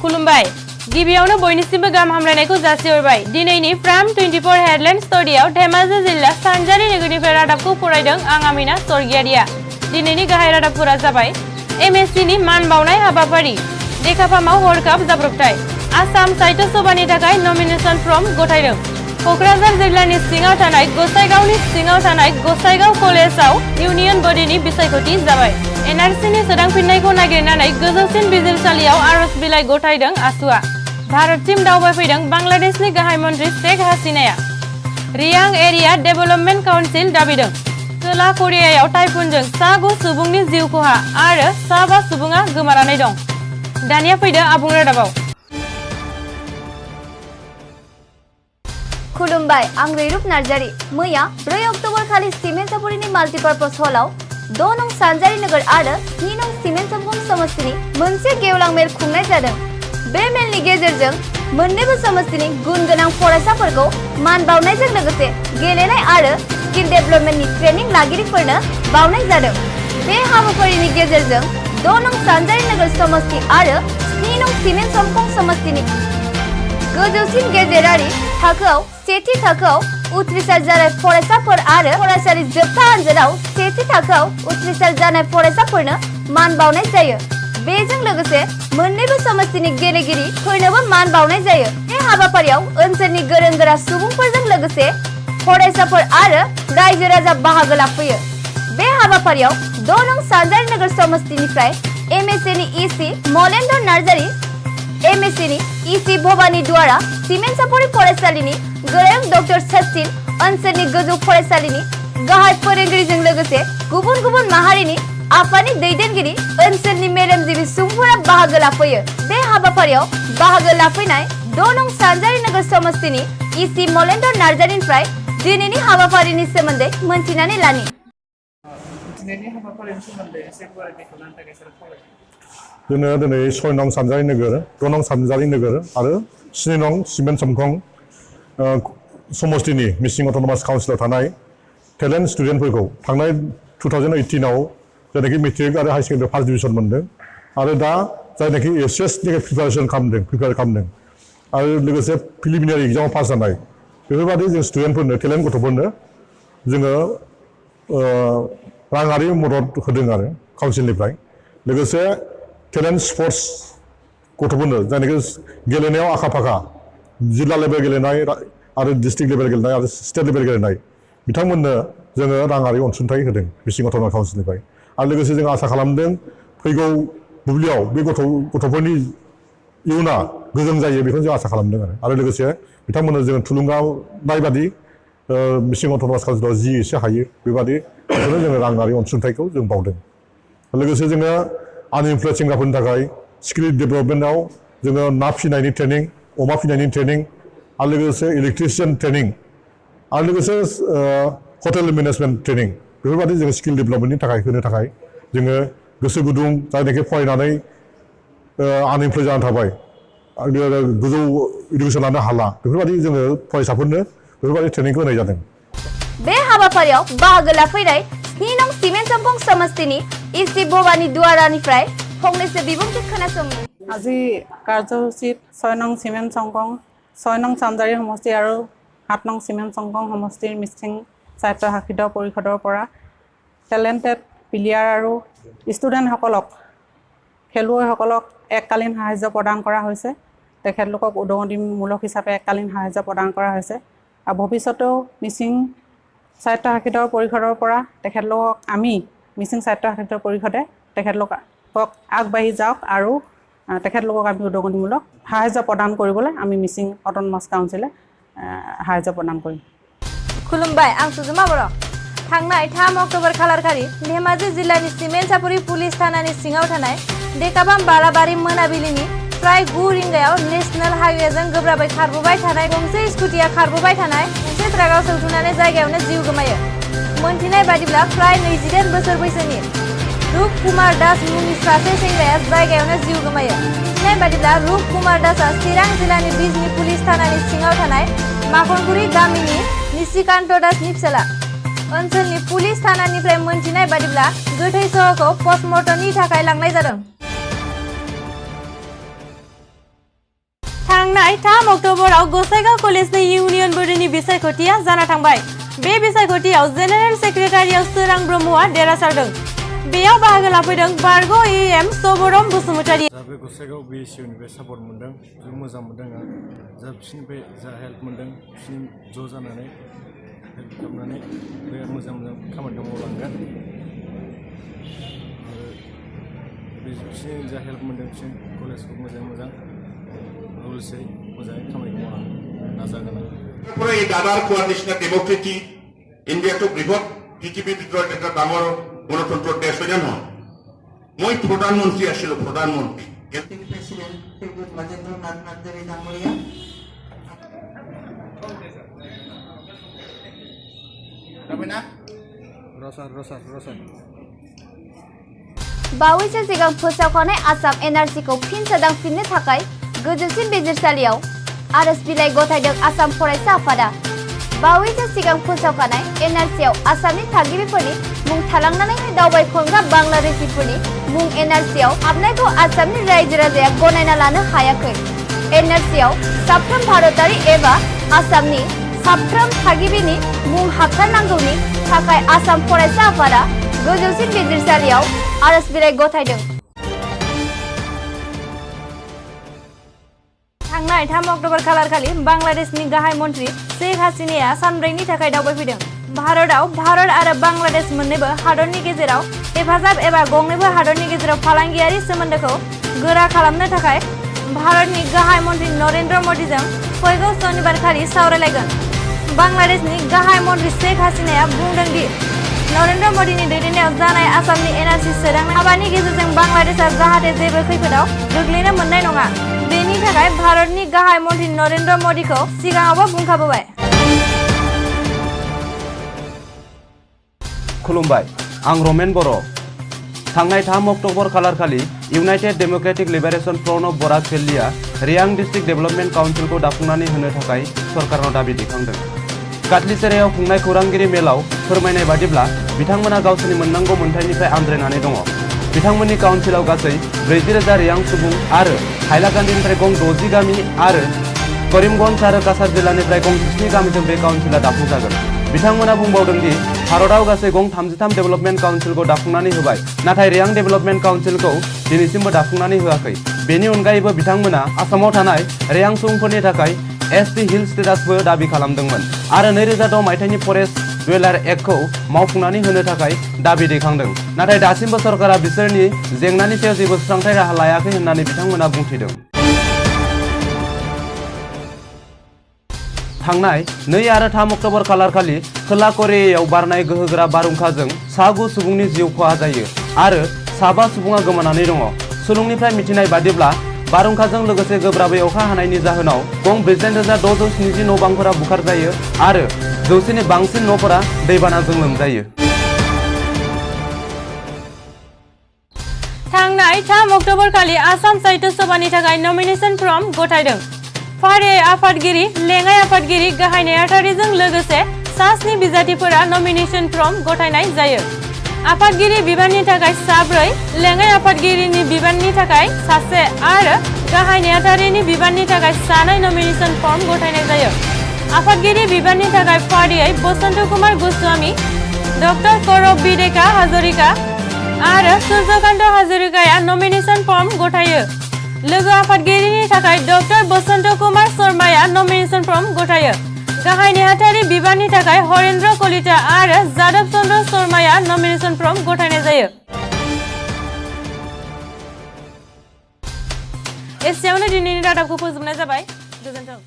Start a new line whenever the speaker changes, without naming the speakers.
खुलुमबाय गिबियावनो बयनिसिमबो गाहाम हामलायनायखौ जासिहरबाय दिनैनि फ्राम 24 हेडलाइन स्टुडियाव धेमाजि जिल्ला सानजारि नोगोरनिफ्राय रादाबखौ फरायदों आं आमिना सरगियारिया दिनैनि गाहाय रादाबफोरा जाबाय एमएससी नि मान बावनाय हाबाफारि देखाफामाव हरखाब जाब्रबथाय आसाम साहित्य सभानि थाखाय नमिनेशन फर्म गथायदों कक्राझार जिल्लानि सिङाव थानाय गसाइगावनि सिङाव थानाय गसाइगाव कलेजाव इउनियन बडिनि बिसायख'थि जाबाय एनआरसीनि सोदांफिननायखौ नागिरनानै गोजौसिन बिजिरसालियाव आर'ज बिलाइ गथायदों आसुआ भारतसिम दावबायफैदों बांलादेशनि गाहाय मन्त्रि शेख हासिनाया रियां एरिया डेभेलपमेन्ट काउन्सिल दाबिदों खोला करियायाव टाइफुनजों सा9 सुबुंनि जिउ खहा आरो सा5 सुबुङा गोमानानै दं दानिया फैदो आबुं रादाबाव
खुलुमबाय आं रैरुप नार्जारी मैया 4 अक्ट'बर खालि सिमेन्ट सापरिनि माल्टिपार्पस हलाव 2 नं सानजारि नोगोर आरो 2 नं सिमेन्ट समभुं समस्तिनि मोनसे गेवलां मेल खुंनाय जादों बे मेलनि गेजेरजों मोन्नैबो समस्तिनि गुन गोनां फरायसाफोरखौ मान बावनायजों लोगोसे गेलेनाय आरो स्किल डेभेलपमेन्टनि ट्रेनिं लागिरिफोरनो बावनाय जादों बे हाबाफारिनि गेजेरजों 2 नं सानजारि नोगोर समस्ति आरो 2 नं सिमेन्ट समभुं समस्तिनि गोजौसिन गेजेरारि थाखोआव सेथि थाखोआव उथ्रिसार जानाय फरायसाफोर आरो फरायसालि जोबथा आनजादाव सेथि थाखोआव उथ्रिसार जानाय फरायसाफोरनो मान बावनाय जायो बेजों लोगोसे मोन्नैबो समस्तिनि गेलेगिरिफोरनोबो मान बावनाय जायो बे हाबाफारियाव ओनसोलनि गोरों गोरा सुबुंफोरजों लोगोसे फरायसाफोर आरो रायजो राजा बाहागो लाफैयो बे हाबाफारियाव 2 नं सानजारि नोगोर समस्तिनिफ्राय एमएससी नि ईसी मलेन्द्र नार्जारी एमएससी नि ईसी भवानी द्वारा सिमेन्ट सापरि फरायसालिनि गोरों डॉक्टर सचिन ओनसोलनि गोजौ फरायसालिनि गाहाय फोरोंगिरिजों लोगोसे गुबुन गुबुन माहारिनि आफादनि दैदेनगिरि ओनसोलनि मेलेमजिबि सुबुंफोरा बाहागो लाफैयो बे हाबाफारियाव बाहागो लाफैनाय 2 नं सानजारि नोगोर समस्तिनि ईसी मलेन्द्र नार्जारीनिफ्राय दिनैनि हाबाफारिनि सोमोन्दै मोनथिनानै लानि
दिनैनि हाबाफारिनि सोमोन्दै एसे गुवारै बेखेवनानै थाखाय सावरायगोन
जोङो दिनै 6 नं सानजारि नोगोर 2 नं सानजारि नोगोर आरो 7 नं सिमेन्ट समखं समस्तिनि मिसिं अट'नमास काउन्सिलाव थानाय टेलेन्ट स्टुडेन्टफोरखौ थांनाय 2018 आव जायनाखि मेट्रिक आरो हाई सेकेन्डारि फार्स्ट डिभिजन मोनदों आरो दा जायनाखि एसएसनि प्रिपेयार खालामदों आरो लोगोसे प्रिलिमिनारि एग्जामाव पास जानाय बेफोरबायदि जों स्टुडेन्टफोरनो टेलेन्ट गथ'फोरनो जोङो राङारि मदद होदों आरो काउन्सिलनिफ्राय लोगोसे टेलेन्ट स्पर्ट्स गथ'फोरनो जायनाखि गेलेनायाव आखा फाखा जिल्ला लेभेल गेलेनाय आरो डिस्ट्रिक्ट लेभेल गेलेनाय आरो स्टेट लेभेल गेलेनाय बिथांमोननो जोङो राङारि अनसुंथाइ होदों मिसिं अट'नमास काउन्सिलनिफ्राय आरो लोगोसे जों आसा खालामदों फैगौ बुब्लियाव बे गथ'फोरनि इयुना गोजों जायो बेखौ जों आसा खालामदों आरो लोगोसे बिथांमोननो जों थुलुंगानाय बादि मिसिं अट'नमास काउन्सिलाव जि एसे हायो बेबादि बेखौनो जोङो राङारि अनसुंथाइखौ जों बावदों लोगोसे जोङो आनइमप्लयड सेंग्राफोरनि थाखाय स्किल डेभेलपमेन्टआव जोङो ना फिनायनि ट्रेनिं अमा फिनायनि ट्रेनिं आरो लोगोसे इलेक्ट्रिशियान ट्रेनिं आरो लोगोसे हटेल मेनेजमेन्ट ट्रेनिं बेफोरबायदि जोङो स्किल डेभेलपमेन्टनि थाखाय होनो थाखाय जोङो गोसो गुदुं जायनाखि फरायनानै आनइमप्लयड जानानै थाबाय गोजौ इडुकेसन लानो हाला बेफोरबायदि जोङो फरायसाफोरनो बेफोरबायदि ट्रेनिंखौ होनाय जादों
बे हाबाफारियाव बाहागो लाफैनाय 2 नं सिमेन्ट समभुं समस्तिनि ईसी भवानी द्वारानिफ्राय फंनैसो बिबुंथि खोनासंनि
আজি কাৰ্যসূচীত 6 নং সিমেন্ট সংকং 6 নং সানজাৰি সমষ্টি আৰু 7 নং সিমেন্ট সংকং সমষ্টিৰ মিচিং সাহিত্য শাখিত পৰিষদৰ পৰা টেলেণ্টেড প্লেয়াৰ আৰু ষ্টুডেণ্টসকলক খেলুৱৈসকলক এককালীন সাহায্য প্ৰদান কৰা হৈছে তেখেতলোকক উদগনিমূলক হিচাপে এককালীন সাহায্য প্ৰদান কৰা হৈছে আৰু ভৱিষ্যতেও মিচিং সাহিত্য শাখিত পৰিষদৰ পৰা তেখেতলোকক আমি মিচিং সাহিত্য শাখিত পৰিষদে তেখেতলোকক আগবাঢ়ি যাওক আৰু তেখেতলোকক আমি উদগনিমূলক সাহায্য প্ৰদান কৰিবলৈ আমি মিচিং অট'নমাছ কাউন্সিলে সাহায্য প্ৰদান কৰিম
खुलुमबाय आं सुजुमा बर' थांनाय 3 अक्ट'बर खालारखालि धेमाजि जिल्लानि सिमेन्ट सापरि पुलिस थानानि सिङाव थानाय देकाबाम बालाबारि मोनाबिलिनि प्राय 9 रिंगायाव नेशनेल हाइवेजों गोब्राबै खारबोबाय थानाय गंसे स्कुटिया खारबोबाय थानाय गंसे ट्राकआव सौथुनानै जायगायावनो जिउ गोमायो मोनथिनाय बादिब्ला प्राय 28 बोसोर बैसोनि रूप कुमार दास मुंनि सासे सेंग्राया जायगायावनो जिउ गोमायो मिथिनाय बादिब्ला रूप कुमार दासआ चिरां जिल्लानि बिजनी पुलिस थानानि सिङाव थानाय माखनगुरि गामिनि निशिकान्त दासनि फिसाला ओनसोलनि पुलिस थानानिफ्राय मोनथिनाय बादिब्ला गोथै सहखौ पस्टमर्टमनि थाखाय लांनाय जादों
थांनाय 3 अक्ट'बराव गसाइगाव कलेजनि इउनियन बर्डनि बिसायख'थिया जाना थांबाय। बे बिसायख'थियाव जेनेरेल सेक्रेटारियाव सोरां ब्रह्मआ देरहासारदों। बेयाव बाहागो लाफैदों बारग' एएम सबरम बसुमतारी।
बे गसाइगाव बिएसइउनिफ्राय सापर्ट मोनदों, जोबोद मोजां मोनदों आं। बिसोरनिफ्राय जा हेल्प मोनदों, बिसोरनि ज' जानानै हेल्प खालामनानै बिराद मोजां खामानिखौ मावलांगोन। आरो बिसोरनि जा हेल्प मोनदों, बिसोर कलेजखौ मोजां रुल्सै मोजाङै खामानिखौ मावलांनो नाजागोन।
এই দাদার খোৱাৰ নিচিনা ডেমক্ৰেটিক ইণ্ডিয়াটো বৃহৎ পৃথিৱীৰ ভিতৰত এটা ডাঙৰ গণতন্ত্ৰৰ দেশ হয় নহয়। মই প্ৰধানমন্ত্ৰী আছিলোঁ, প্ৰধানমন্ত্ৰী।
প্রেসিডেন্ট রাজেন্দ্রনাথ নার্জারি ডাঙ্গরিয়া
बावैसो सिगां फोसावखानाय आसाम एनआरसिखौ फिन सोदांफिननो थाखाय गोजौसिन बिजिरसालियाव आर'ज बिलाइ गथायदों आसाम फरायसा आफादा। बावैसो सिगां फोसावखानाय एनआरसियाव आसामनि थागिबिफोरनि मुं थालांनानै दावबायखनग्रा बांलादेशिफोरनि मुं एनआरसियाव हाबनायखौ आसामनि रायजो राजाया गनायना लानो हायाखै। एनआरसियाव साफ्रोम भारतारि एबा आसामनि साफ्रोम थागिबिनि मुं हाबथारनांगौनि थाखाय आसाम फरायसा आफादा गोजौसिन बिजिरसालियाव आर'ज बिलाइ गथायदों।
थांनाय 3 अक्ट'बर खालारखालि बांलादेशनि गाहाय मन्त्रि शेख हासिनाया सानब्रैनि थाखाय दावबायफैदों। भारतआव भारत आरो बांलादेश मोन्नैबो हादरनि गेजेराव हेफाजाब एबा गंनैबो हादरनि गेजेराव फालांगियारि सोमोन्दोखौ गोरा खालामनो थाखाय भारतनि गाहाय मन्त्रि नरेन्द्र मदिजों फैगौ सनिबारखालि सावरायलायगोन। बांलादेशनि गाहाय मन्त्रि शेख हासिनाया बुंदों दि नरेन्द्र मदिनि दैदेननायाव जानाय आसामनि एनआरसि सोदांनाय हाबानि गेजेरजों बांलादेशआ जाहाथे जेबो खैफोदाव गोग्लैनो मोननाय नङा। बेनि थाखाय भारतनि गाहाय मन्त्रि नरेन्द्र मदिखौ सिगाङावबो बुंखाबोबाय।
खुलुमबाय, आं रमेन बर'। थांनाय 3 अक्ट'बर खालारखालि united democratic liberation front of Barak valley रियां डिस्ट्रिक्ट डेभेलपमेन्ट काउन्सिलखौ दाफुंनानै होनो थाखाय सरकारनाव दाबि दैखांदों। काटलिसेरायाव खुंनाय खौरांगिरि मेलाव फोरमायनाय बादिब्ला बिथांमोना गावसोरनि मोननांगौ मोनथायनिफ्राय आनज्रायनानै दङ। बिथांमोननि काउन्सिलाव गासै 40,000 रियां सुबुं आरो हाइलाकान्दिनिफ्राय गं 60 गामि आरो करिमगन्ज आरो काछार जिल्लानिफ्राय गं 7 गामिजों बे काउन्सिला दाफुंजागोन। बिथांमोना बुंबावदों दि भारतआव गासै गं 33 डेभेलपमेन्ट काउन्सिलखौ दाफुंनानै होबाय, नाथाय रियां डेभेलपमेन्ट काउन्सिलखौ दिनैसिमबो दाफुंनानै होआखै। बेनि अनगायैबो बिथांमोना आसामाव थानाय रियां सुबुंफोरनि थाखाय एसटी हिल स्टेटासबो दाबि खालामदोंमोन आरो 2006 मायथाइनि फरेस्ट डुवेलार एक्टखौ मावफुंनानै होनो थाखाय दाबि दैखांदों। नाथाय दासिमबो सरकारा बिसोरनि जेंनानि सायाव जेबो सुस्रांथाय राहा लायाखै होननानै बिथांमोना बुंथिदों। थांनाय 2 आरो 3 अक्ट'बर खालारखालि खोला करियायाव बारनाय गोहोगोरा बारहुंखाजों 9 सुबुंनि जिउ खहा जायो आरो 7 सुबुङा गोमानानै दङ। सुलुंनिफ्राय मिथिनाय बादिब्ला बारहुंखाजों लोगोसे गोब्राबै अखा हानायनि जाहोनाव गं 46,670 न' बांफोरा बुखारजायो आरो 100नि बांसिन न'फोरा दैबानाजों लोमजायो।
थांनाय 3 अक्ट'बर खालि आसाम साहित्य सभानि थाखाय नमिनेशन फर्म गथायदों। फारियै आफादगिरि, लेङाइ आफादगिरि, गाहाय नेहाथारिजों लोगोसे 7 बिजाथिफोरा नमिनेशन फर्म गथायनाय जायो। आफादगिरि बिबाननि थाखाय 4, लेङाइ आफादगिरिनि बिबाननि थाखाय 1 आरो गाहाय नेहाथारिनि बिबाननि थाखाय 2 नमिनेशन फर्म गथायनाय जायो। आफादगिरि बिबाननि थाखाय फारियै बसन्त कुमार गोस्वामी, डक्टर करब बिडेका हाजरिका आरो सूर्यकान्त हाजरिकाया नमिनेशन फर्म गथायो। लोगो आफादगिरिनि थाखाय डक्टर बसन्त कुमार शर्माया नमिनेशन फर्म गथायो। गाहाय नेहाथारि बिबाननि थाखाय हरेन्द्र कलिता आरो जादव चन्द्र शर्माया नमिनेशन फर्म गथायनाय जायो। एसेयावनो दिनैनि रादाबखौ फोजोबनाय जाबाय। गोजोन्थों।